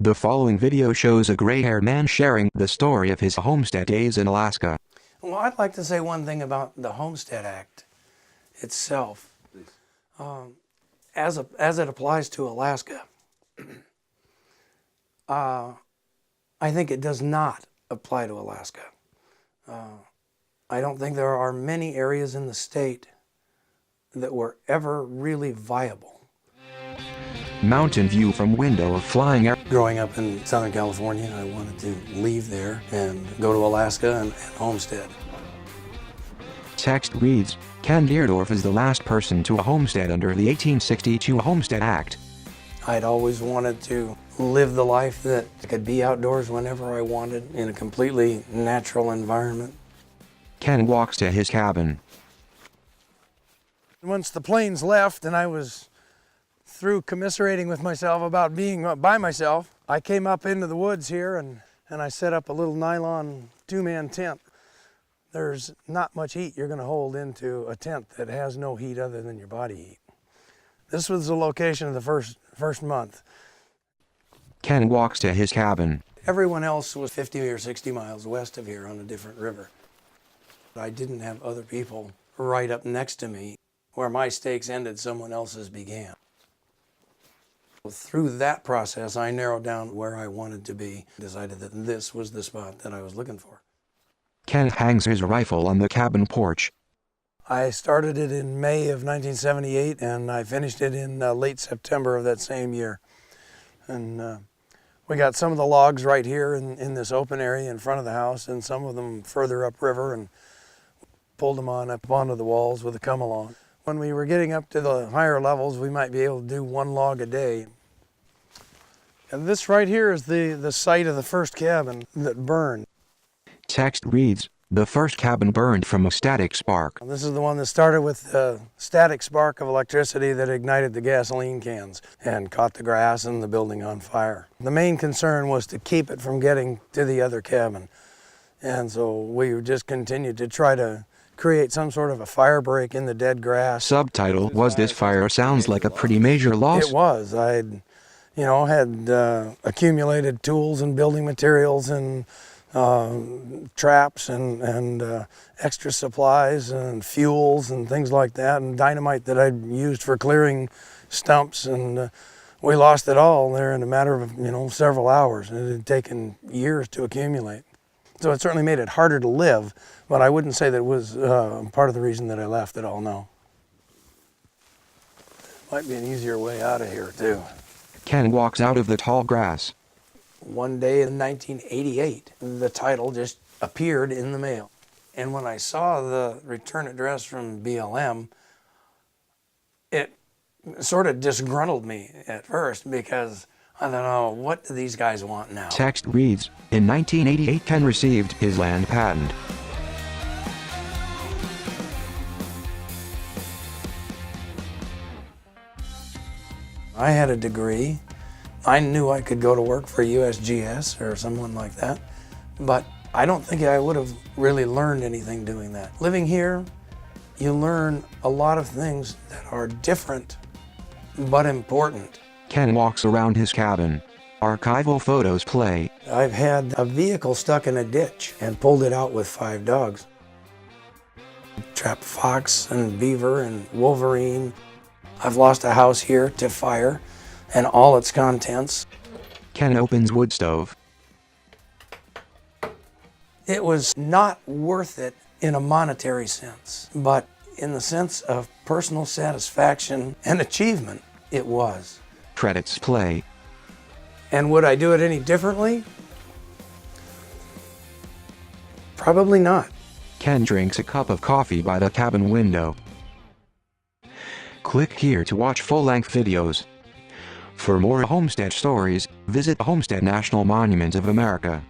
The following video shows a gray-haired man sharing the story of his homestead days in Alaska. Well, I'd like to say one thing about the Homestead Act itself. As it applies to Alaska, I think it does not apply to Alaska. I don't think there are many areas in the state that were ever really viable. Mountain view from window of flying air. Growing up in Southern California, I wanted to leave there and go to Alaska and homestead. Text reads, Ken Deerdorf is the last person to homestead under the 1862 Homestead Act. I'd always wanted to live the life that I could be outdoors whenever I wanted in a completely natural environment. Ken walks to his cabin. Once the planes left and I was through commiserating with myself about being by myself, I came up into the woods here and I set up a little nylon two-man tent. There's not much heat you're going to hold into a tent that has no heat other than your body heat. This was the location of the first month. Ken walks to his cabin. Everyone else was 50 or 60 miles west of here on a different river. I didn't have other people right up next to me. Where my stakes ended, someone else's began. Through that process, I narrowed down where I wanted to be, decided that this was the spot that I was looking for. Ken hangs his rifle on the cabin porch. I started it in May of 1978, and I finished it in late September of that same year. And we got some of the logs right here in this open area in front of the house, and some of them further upriver, and pulled them up onto the walls with a come-along. When we were getting up to the higher levels, we might be able to do one log a day. And this right here is the site of the first cabin that burned. Text reads, the first cabin burned from a static spark. This is the one that started with a static spark of electricity that ignited the gasoline cans and caught the grass and the building on fire. The main concern was to keep it from getting to the other cabin. And so we just continued to try to create some sort of a fire break in the dead grass. Subtitle was This Fire Sounds Like a Pretty Major Loss. It was. I'd, had accumulated tools and building materials and traps and extra supplies and fuels and things like that, and dynamite that I'd used for clearing stumps, and we lost it all there in a matter of several hours. It had taken years to accumulate. So it certainly made it harder to live, but I wouldn't say that it was part of the reason that I left at all, no. Might be an easier way out of here, too. Ken walks out of the tall grass. One day in 1988, the title just appeared in the mail. And when I saw the return address from BLM, it sort of disgruntled me at first because I don't know, what do these guys want now? Text reads, in 1988 Ken received his land patent. I had a degree. I knew I could go to work for USGS or someone like that, but I don't think I would have really learned anything doing that. Living here, you learn a lot of things that are different but important. Ken walks around his cabin. Archival photos play. I've had a vehicle stuck in a ditch and pulled it out with 5 dogs. Trapped fox and beaver and wolverine. I've lost a house here to fire and all its contents. Ken opens wood stove. It was not worth it in a monetary sense, but in the sense of personal satisfaction and achievement, it was. Credits play. And would I do it any differently? Probably not. Ken drinks a cup of coffee by the cabin window. Click here to watch full-length videos. For more homestead stories, visit Homestead National Monument of America.